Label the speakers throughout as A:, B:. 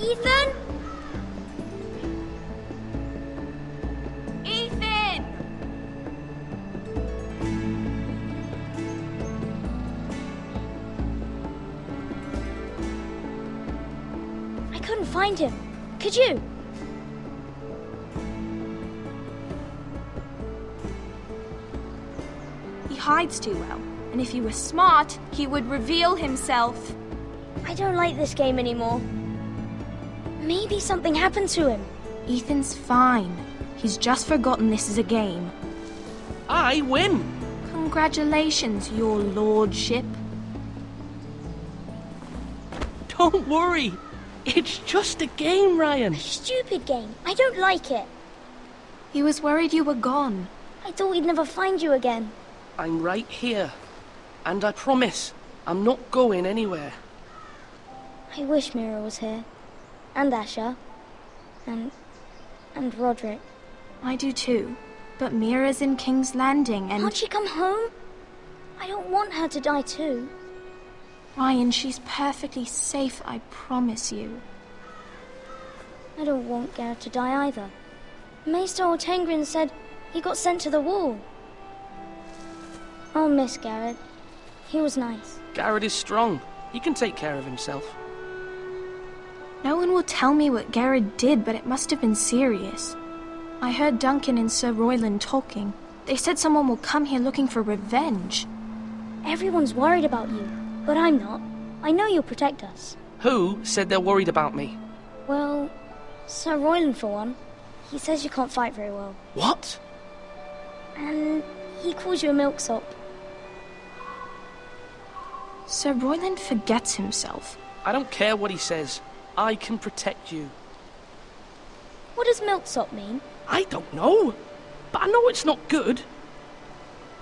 A: Ethan?
B: Ethan!
A: I couldn't find him. Could you?
B: He hides too well, and if he were smart, he would reveal himself.
A: I don't like this game anymore. Maybe something happened to him.
B: Ethan's fine. He's just forgotten this is a game.
C: I win!
B: Congratulations, your lordship.
C: Don't worry. It's just a game, Ryan.
A: Stupid game. I don't like it.
B: He was worried you were gone.
A: I thought we'd never find you again.
C: I'm right here. And I promise, I'm not going anywhere.
A: I wish Mira was here. And Asher. And Roderick.
B: I do too. But Mira's in King's Landing and...
A: Can't she come home? I don't want her to die too.
B: Ryan, she's perfectly safe, I promise you.
A: I don't want Garrett to die either. Maester Ortengrin said he got sent to the wall. I'll miss Garrett. He was nice.
C: Garrett is strong. He can take care of himself.
B: No one will tell me what Garrett did, but it must have been serious. I heard Duncan and Sir Royland talking. They said someone will come here looking for revenge.
A: Everyone's worried about you, but I'm not. I know you'll protect us.
C: Who said they're worried about me?
A: Well, Sir Royland for one. He says you can't fight very well.
C: What?
A: And he calls you a milksop.
B: Sir Royland forgets himself.
C: I don't care what he says. I can protect you.
A: What does milksop mean?
C: I don't know. But I know it's not good.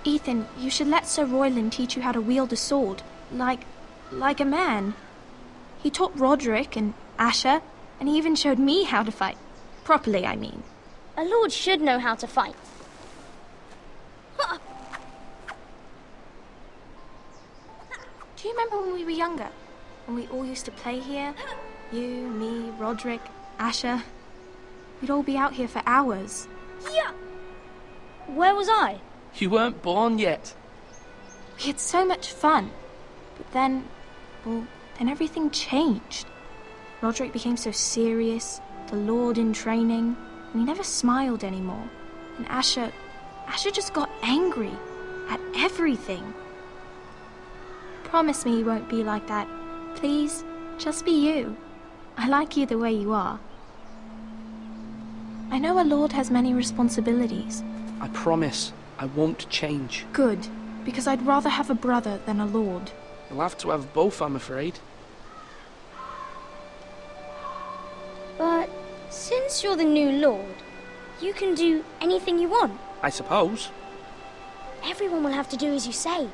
B: Ethan, you should let Sir Royland teach you how to wield a sword. Like a man. He taught Roderick and Asher, and he even showed me how to fight. Properly, I mean.
A: A lord should know how to fight.
B: Do you remember when we were younger? When we all used to play here? You, me, Roderick, Asher. We'd all be out here for hours.
A: Yeah. Where was I?
C: You weren't born yet.
B: We had so much fun. But then everything changed. Roderick became so serious, the Lord in training, and he never smiled anymore. And Asher just got angry at everything. Promise me you won't be like that. Please, just be you. I like you the way you are. I know a lord has many responsibilities.
C: I promise I won't change.
B: Good, because I'd rather have a brother than a lord.
C: You'll have to have both, I'm afraid.
A: But since you're the new lord, you can do anything you want.
C: I suppose.
A: Everyone will have to do as you say.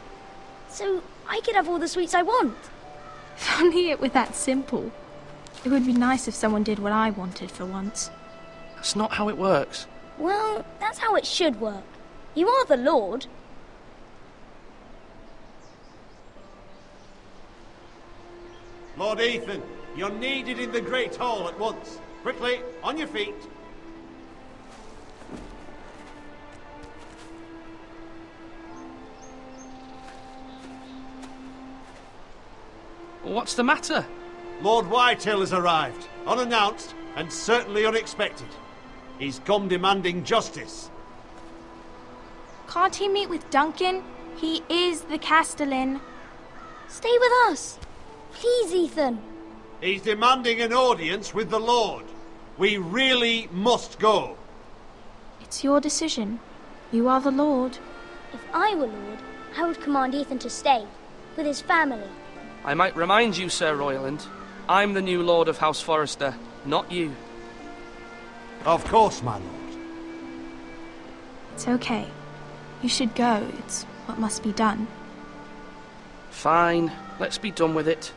A: So I could have all the sweets I want.
B: If only it were that simple. It would be nice if someone did what I wanted for once.
C: That's not how it works.
A: Well, that's how it should work. You are the lord.
D: Lord Ethan, you're needed in the Great Hall at once. Quickly, on your feet.
C: What's the matter?
D: Lord Whitehill has arrived, unannounced and certainly unexpected. He's come demanding justice.
B: Can't he meet with Duncan? He is the Castellan.
A: Stay with us. Please, Ethan.
D: He's demanding an audience with the Lord. We really must go.
B: It's your decision. You are the Lord.
A: If I were lord, I would command Ethan to stay, with his family.
C: I might remind you, Sir Royland, I'm the new Lord of House Forrester, not you.
D: Of course, my lord.
B: It's okay. You should go. It's what must be done.
C: Fine, let's be done with it.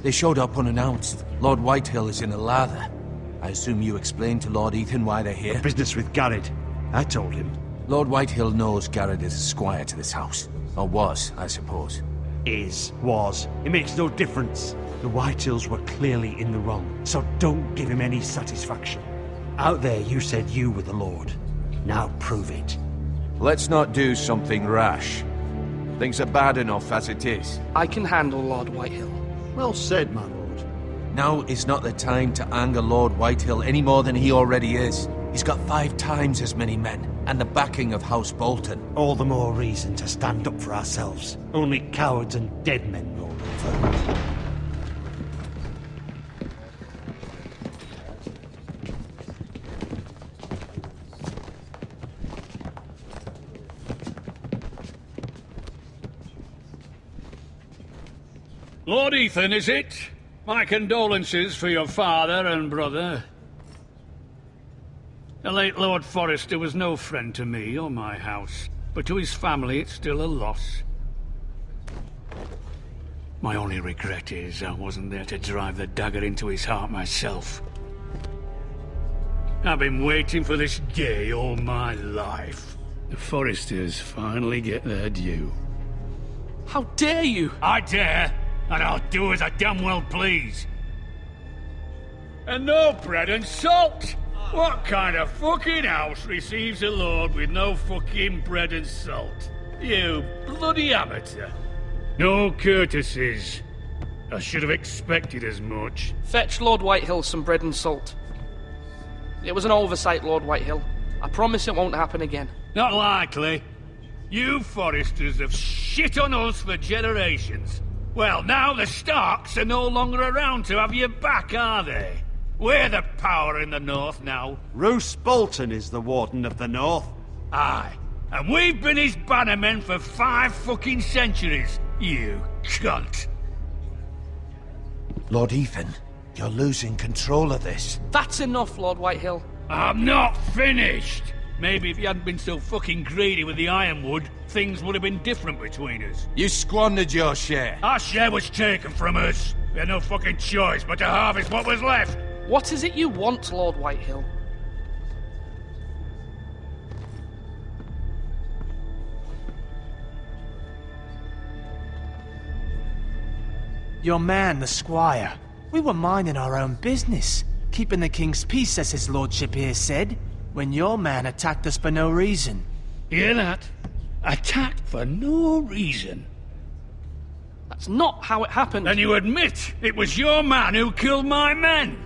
E: They showed up unannounced. Lord Whitehill is in a lather. I assume you explained to Lord Ethan why they're here?
D: Business with Garrett. I told him.
E: Lord Whitehill knows Garrett is a squire to this house. Or was, I suppose.
D: Was. It makes no difference. The Whitehills were clearly in the wrong, so don't give him any satisfaction. Out there you said you were the Lord. Now prove it.
E: Let's not do something rash. Things are bad enough as it is.
C: I can handle Lord Whitehill.
D: Well said, my lord.
E: Now is not the time to anger Lord Whitehill any more than he already is. He's got 5 times as many men, and the backing of House Bolton.
D: All the more reason to stand up for ourselves. Only cowards and dead men roll over.
F: Lord Ethan, is it? My condolences for your father and brother. The late Lord Forrester was no friend to me or my house, but to his family it's still a loss. My only regret is I wasn't there to drive the dagger into his heart myself. I've been waiting for this day all my life. The Forresters finally get their due.
C: How dare you!
F: I dare, and I'll do as I damn well please. And no bread and salt! What kind of fucking house receives a lord with no fucking bread and salt? You bloody amateur. No courtesies. I should have expected as much.
C: Fetch Lord Whitehill some bread and salt. It was an oversight, Lord Whitehill. I promise it won't happen again.
F: Not likely. You Forresters have shit on us for generations. Well, now the Starks are no longer around to have your back, are they? We're the power in the north now.
D: Roose Bolton is the Warden of the North.
F: Aye. And we've been his bannermen for 5 fucking centuries, you cunt.
E: Lord Ethan, you're losing control of this.
C: That's enough, Lord Whitehill.
F: I'm not finished. Maybe if you hadn't been so fucking greedy with the ironwood, things would have been different between us.
E: You squandered your share.
F: Our share was taken from us. We had no fucking choice but to harvest what was left.
C: What is it you want, Lord Whitehill?
G: Your man, the squire. We were minding our own business, keeping the king's peace, as his lordship here said, when your man attacked us for no reason.
F: Hear that? Attacked for no reason.
C: That's not how it happened.
F: And you admit it was your man who killed my men?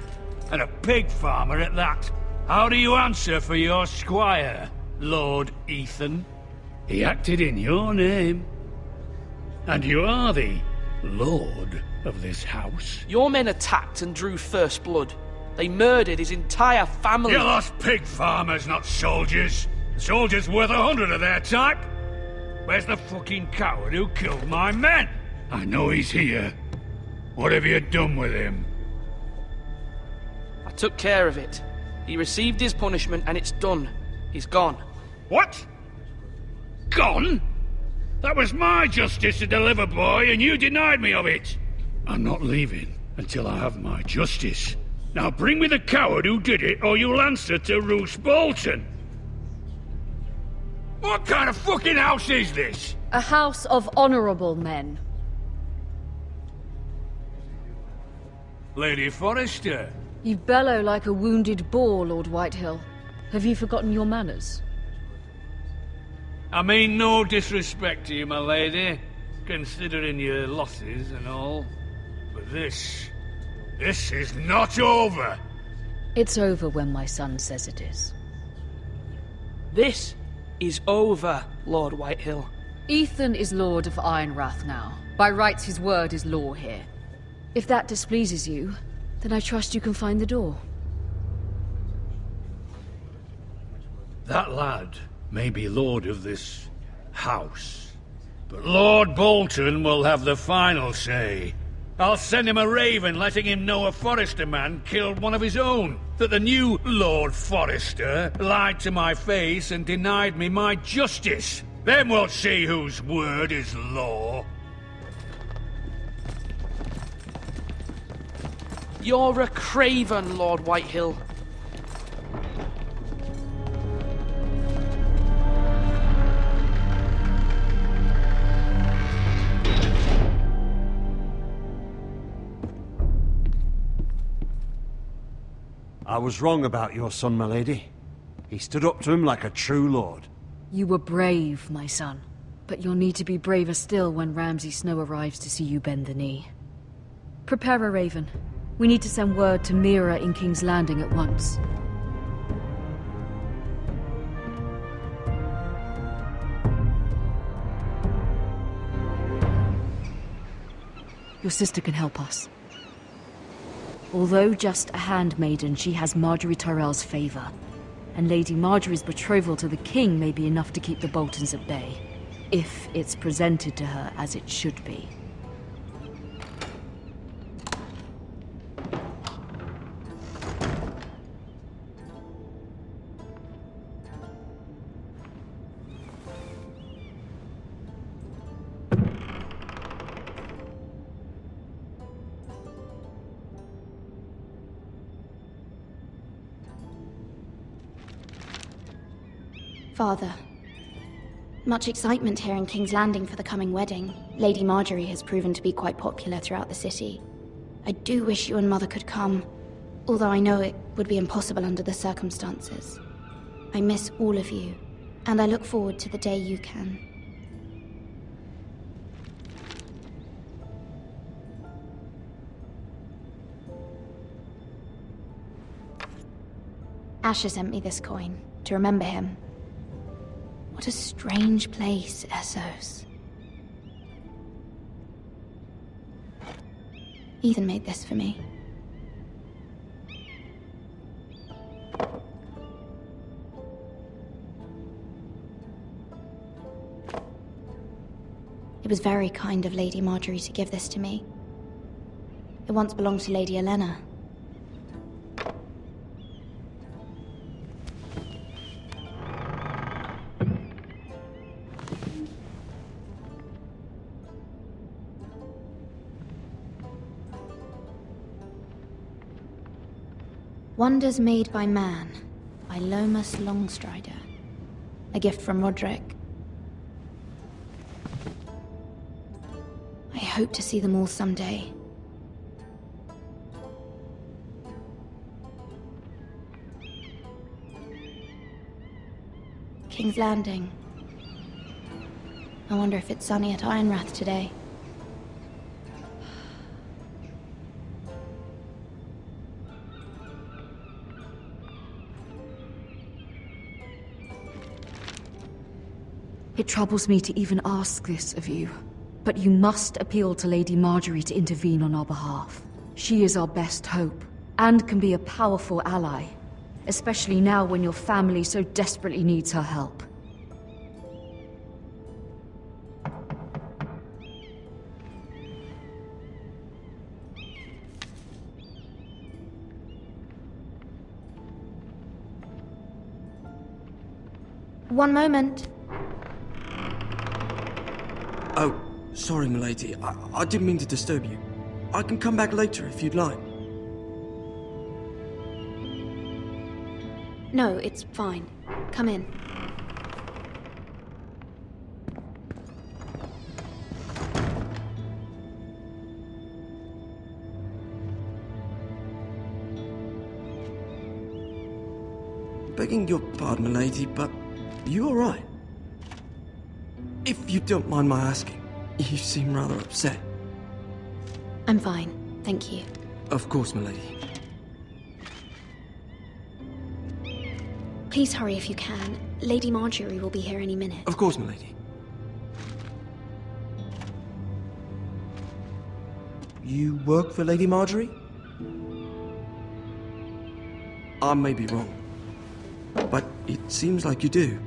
F: And a pig farmer at that. How do you answer for your squire, Lord Ethan? He acted in your name. And you are the lord of this house.
C: Your men attacked and drew first blood. They murdered his entire family.
F: You lost pig farmers, not soldiers. Soldiers worth 100 of their type. Where's the fucking coward who killed my men? I know he's here. What have you done with him?
C: I took care of it. He received his punishment and it's done. He's gone.
F: What? Gone? That was my justice to deliver, boy, and you denied me of it. I'm not leaving until I have my justice. Now bring me the coward who did it, or you'll answer to Roose Bolton. What kind of fucking house is this?
H: A house of honorable men.
F: Lady Forrester.
H: You bellow like a wounded boar, Lord Whitehill. Have you forgotten your manners?
F: I mean no disrespect to you, my lady, considering your losses and all. But this is not over.
H: It's over when my son says it is.
C: This is over, Lord Whitehill.
H: Ethan is Lord of Ironrath now. By rights, his word is law here. If that displeases you, then I trust you can find the door.
F: That lad may be lord of this house, but Lord Bolton will have the final say. I'll send him a raven letting him know a Forrester man killed one of his own, that the new Lord Forrester lied to my face and denied me my justice. Then we'll see whose word is law.
C: You're a craven, Lord Whitehill.
D: I was wrong about your son, my lady. He stood up to him like a true lord.
H: You were brave, my son. But you'll need to be braver still when Ramsay Snow arrives to see you bend the knee. Prepare a raven. We need to send word to Mira in King's Landing at once. Your sister can help us. Although just a handmaiden, she has Marjorie Tyrell's favor. And Lady Marjorie's betrothal to the king may be enough to keep the Boltons at bay. If it's presented to her as it should be.
I: Father. Much excitement here in King's Landing for the coming wedding. Lady Marjorie has proven to be quite popular throughout the city. I do wish you and Mother could come, although I know it would be impossible under the circumstances. I miss all of you, and I look forward to the day you can. Asher sent me this coin, to remember him. What a strange place, Essos. Ethan made this for me. It was very kind of Lady Marjorie to give this to me. It once belonged to Lady Elena. Wonders Made by Man, by Lomas Longstrider. A gift from Roderick. I hope to see them all someday. King's Landing. I wonder if it's sunny at Ironrath today.
H: It troubles me to even ask this of you, but you must appeal to Lady Marjorie to intervene on our behalf. She is our best hope, and can be a powerful ally, especially now when your family so desperately needs her help.
I: One moment.
J: Oh, sorry, milady. I didn't mean to disturb you. I can come back later if you'd like.
I: No, it's fine. Come in.
J: Begging your pardon, milady, but are you alright? If you don't mind my asking, you seem rather upset.
I: I'm fine, thank you.
J: Of course, milady.
I: Please hurry if you can. Lady Marjorie will be here any minute.
J: Of course, milady. You work for Lady Marjorie? I may be wrong, but it seems like you do.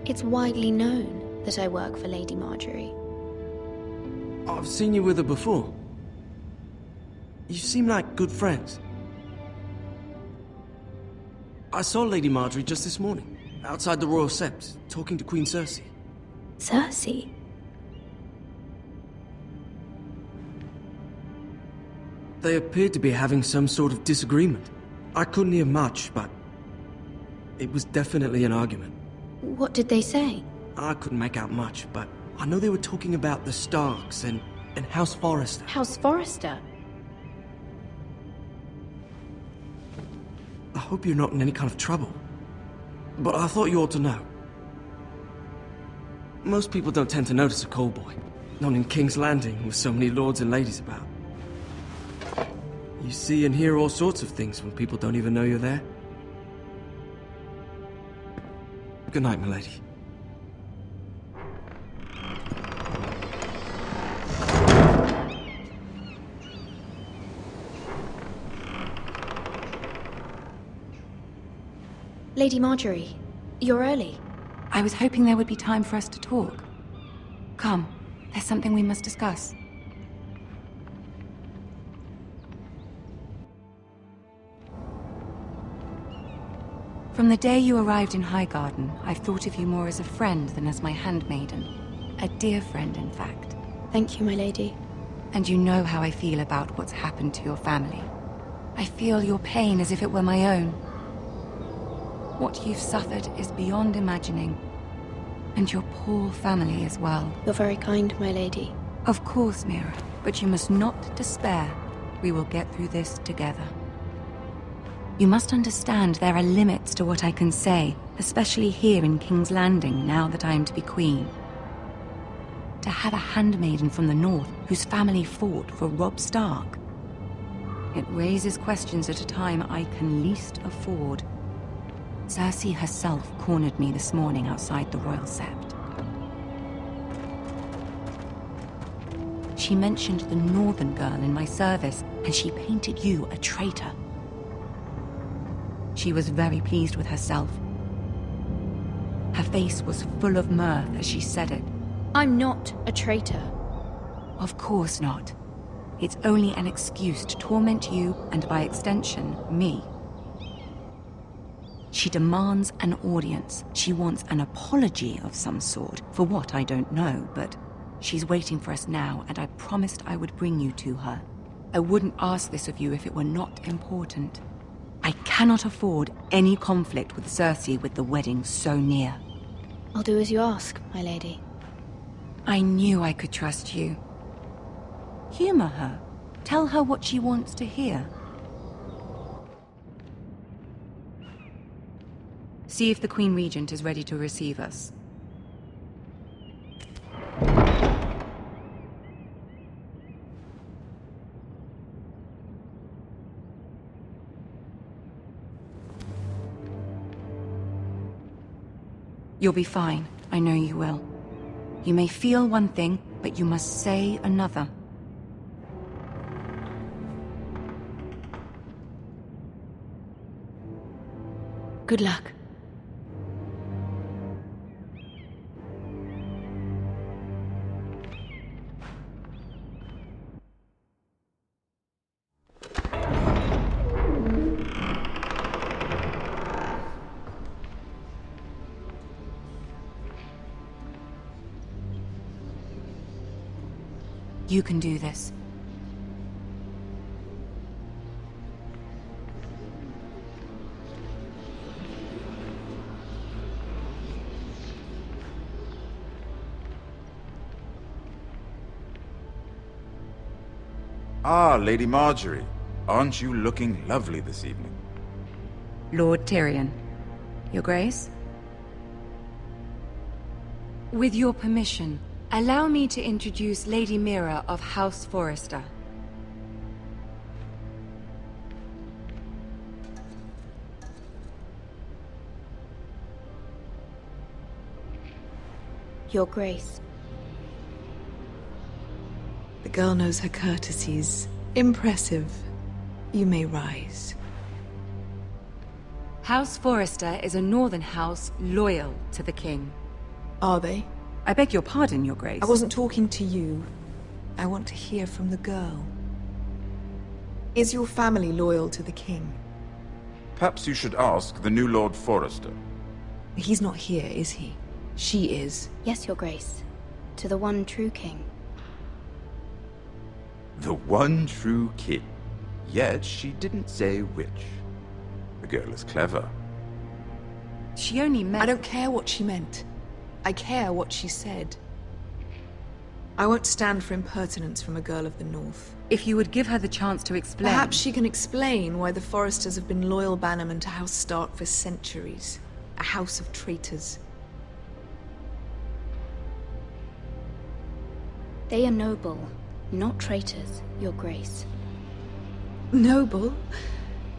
I: It's widely known that I work for Lady Marjorie.
J: I've seen you with her before. You seem like good friends. I saw Lady Marjorie just this morning, outside the Royal Sept, talking to Queen Cersei.
I: Cersei?
J: They appeared to be having some sort of disagreement. I couldn't hear much, but it was definitely an argument.
I: What did they say?
J: I couldn't make out much, but I know they were talking about the Starks and House Forrester.
I: House Forrester?
J: I hope you're not in any kind of trouble, but I thought you ought to know. Most people don't tend to notice a callboy, not in King's Landing with so many lords and ladies about. You see and hear all sorts of things when people don't even know you're there. Good night, milady.
I: Lady Marjorie, you're early.
K: I was hoping there would be time for us to talk. Come, there's something we must discuss. From the day you arrived in Highgarden, I've thought of you more as a friend than as my handmaiden. A dear friend, in fact.
I: Thank you, my lady.
K: And you know how I feel about what's happened to your family. I feel your pain as if it were my own. What you've suffered is beyond imagining. And your poor family as well.
I: You're very kind, my lady.
K: Of course, Mira, but you must not despair. We will get through this together. You must understand there are limits to what I can say, especially here in King's Landing, now that I am to be queen. To have a handmaiden from the north whose family fought for Robb Stark. It raises questions at a time I can least afford. Cersei herself cornered me this morning outside the Royal Sept. She mentioned the northern girl in my service, and she painted you a traitor. She was very pleased with herself. Her face was full of mirth as she said it.
I: I'm not a traitor.
K: Of course not. It's only an excuse to torment you, and by extension, me. She demands an audience. She wants an apology of some sort, for what I don't know, but she's waiting for us now, and I promised I would bring you to her. I wouldn't ask this of you if it were not important. I cannot afford any conflict with Cersei with the wedding so near.
I: I'll do as you ask, my lady.
K: I knew I could trust you. Humor her. Tell her what she wants to hear. See if the Queen Regent is ready to receive us. You'll be fine. I know you will. You may feel one thing, but you must say another.
I: Good luck.
K: You can do this.
L: Ah, Lady Marjorie. Aren't you looking lovely this evening?
K: Lord Tyrion. Your Grace? With your permission, allow me to introduce Lady Mira of House Forrester.
I: Your Grace.
M: The girl knows her courtesies. Impressive. You may rise.
K: House Forrester is a northern house loyal to the king.
M: Are they?
K: I beg your pardon, Your Grace.
M: I wasn't talking to you. I want to hear from the girl. Is your family loyal to the king?
L: Perhaps you should ask the new Lord Forrester.
M: He's not here, is he? She is.
I: Yes, Your Grace. To the one true king.
L: The one true king. Yet she didn't say which. The girl is clever.
K: She only meant...
M: I don't care what she meant. I care what she said. I won't stand for impertinence from a girl of the North.
K: If you would give her the chance to explain...
M: Perhaps she can explain why the Forresters have been loyal bannermen to House Stark for centuries. A house of traitors.
I: They are noble, not traitors, Your Grace.
M: Noble?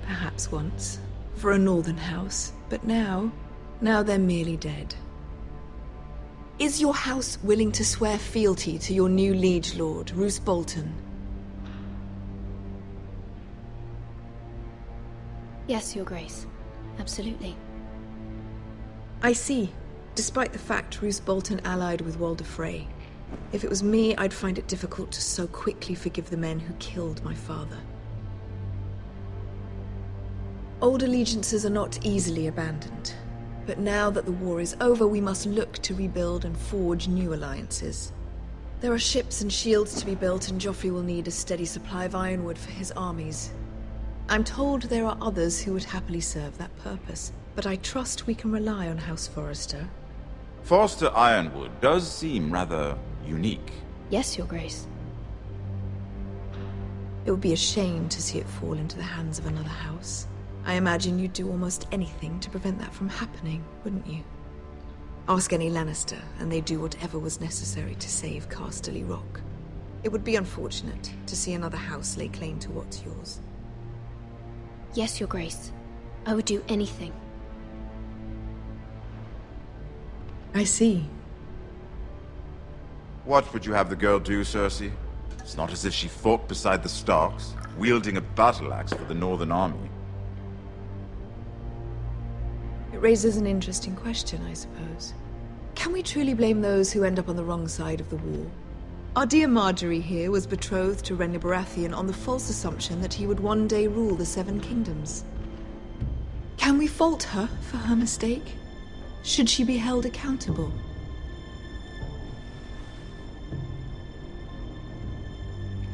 M: Perhaps once. For a northern house. But now they're merely dead. Is your house willing to swear fealty to your new liege lord, Roose Bolton?
I: Yes, Your Grace. Absolutely.
M: I see. Despite the fact Roose Bolton allied with Walder Frey. If it was me, I'd find it difficult to so quickly forgive the men who killed my father. Old allegiances are not easily abandoned. But now that the war is over, we must look to rebuild and forge new alliances. There are ships and shields to be built, and Joffrey will need a steady supply of ironwood for his armies. I'm told there are others who would happily serve that purpose, but I trust we can rely on House Forrester.
L: Forrester Ironwood does seem rather unique.
I: Yes, Your Grace.
M: It would be a shame to see it fall into the hands of another house. I imagine you'd do almost anything to prevent that from happening, wouldn't you? Ask any Lannister, and they'd do whatever was necessary to save Casterly Rock. It would be unfortunate to see another house lay claim to what's yours.
I: Yes, Your Grace. I would do anything.
M: I see.
L: What would you have the girl do, Cersei? It's not as if she fought beside the Starks, wielding a battle axe for the Northern Army.
M: It raises an interesting question, I suppose. Can we truly blame those who end up on the wrong side of the war? Our dear Marjorie here was betrothed to Renly Baratheon on the false assumption that he would one day rule the Seven Kingdoms. Can we fault her for her mistake? Should she be held accountable?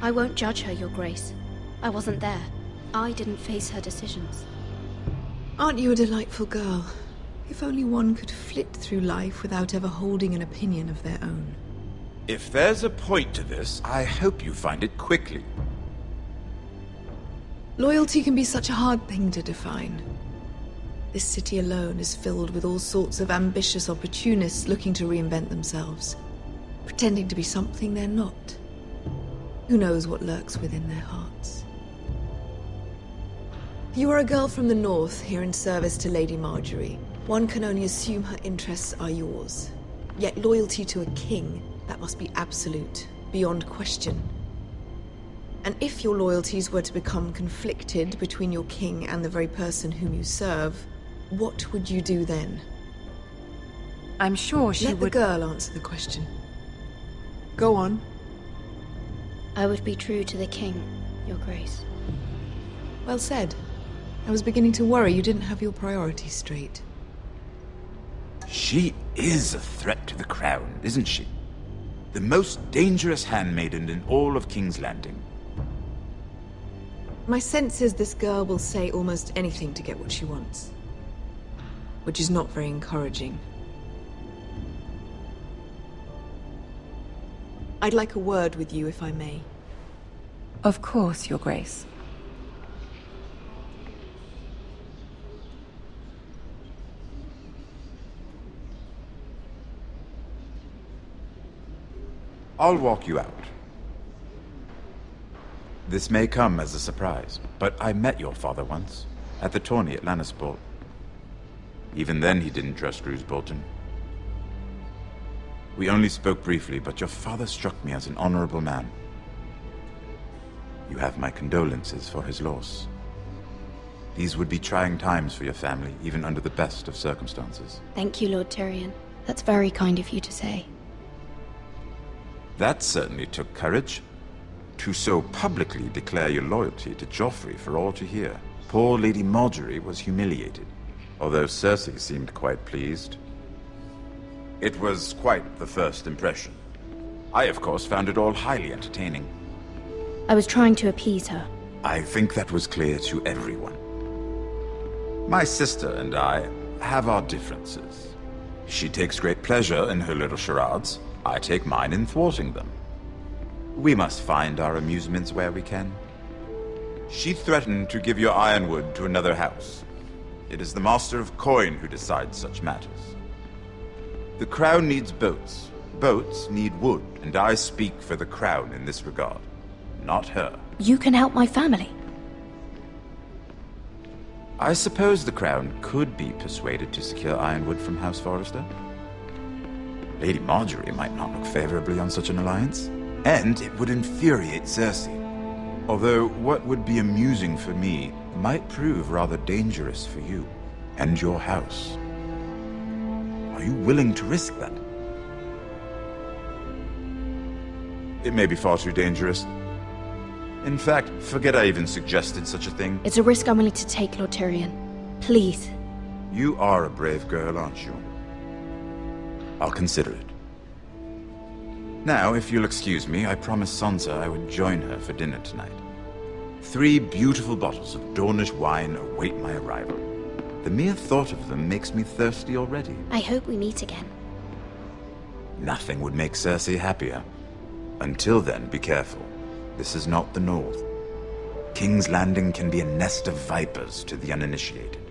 I: I won't judge her, Your Grace. I wasn't there. I didn't face her decisions.
M: Aren't you a delightful girl? If only one could flit through life without ever holding an opinion of their own.
L: If there's a point to this, I hope you find it quickly.
M: Loyalty can be such a hard thing to define. This city alone is filled with all sorts of ambitious opportunists looking to reinvent themselves, pretending to be something they're not. Who knows what lurks within their hearts? You are a girl from the north, here in service to Lady Marjorie. One can only assume her interests are yours. Yet loyalty to a king, that must be absolute, beyond question. And if your loyalties were to become conflicted between your king and the very person whom you serve, what would you do then?
K: I'm sure she would...
M: Let the girl answer the question. Go on.
I: I would be true to the king, Your Grace.
M: Well said. I was beginning to worry you didn't have your priorities straight.
L: She is a threat to the crown, isn't she? The most dangerous handmaiden in all of King's Landing.
M: My sense is this girl will say almost anything to get what she wants. Which is not very encouraging. I'd like a word with you, if I may.
K: Of course, Your Grace.
L: I'll walk you out. This may come as a surprise, but I met your father once, at the tourney at Lannisport. Even then he didn't trust Roose Bolton. We only spoke briefly, but your father struck me as an honorable man. You have my condolences for his loss. These would be trying times for your family, even under the best of circumstances.
I: Thank you, Lord Tyrion. That's very kind of you to say.
L: That certainly took courage. To so publicly declare your loyalty to Joffrey for all to hear. Poor Lady Marjorie was humiliated, although Cersei seemed quite pleased. It was quite the first impression. I, of course, found it all highly entertaining.
I: I was trying to appease her.
L: I think that was clear to everyone. My sister and I have our differences. She takes great pleasure in her little charades. I take mine in thwarting them. We must find our amusements where we can. She threatened to give your ironwood to another house. It is the Master of Coin who decides such matters. The Crown needs boats. Boats need wood, and I speak for the Crown in this regard, not her.
I: You can help my family.
L: I suppose the Crown could be persuaded to secure ironwood from House Forrester. Lady Marjorie might not look favorably on such an alliance, and it would infuriate Cersei. Although what would be amusing for me might prove rather dangerous for you and your house. Are you willing to risk that? It may be far too dangerous. In fact, forget I even suggested such a thing.
I: It's a risk I'm willing to take, Lord Tyrion. Please.
L: You are a brave girl, aren't you? I'll consider it. Now, if you'll excuse me, I promised Sansa I would join her for dinner tonight. 3 beautiful bottles of Dornish wine await my arrival. The mere thought of them makes me thirsty already.
I: I hope we meet again.
L: Nothing would make Cersei happier. Until then, be careful. This is not the North. King's Landing can be a nest of vipers to the uninitiated.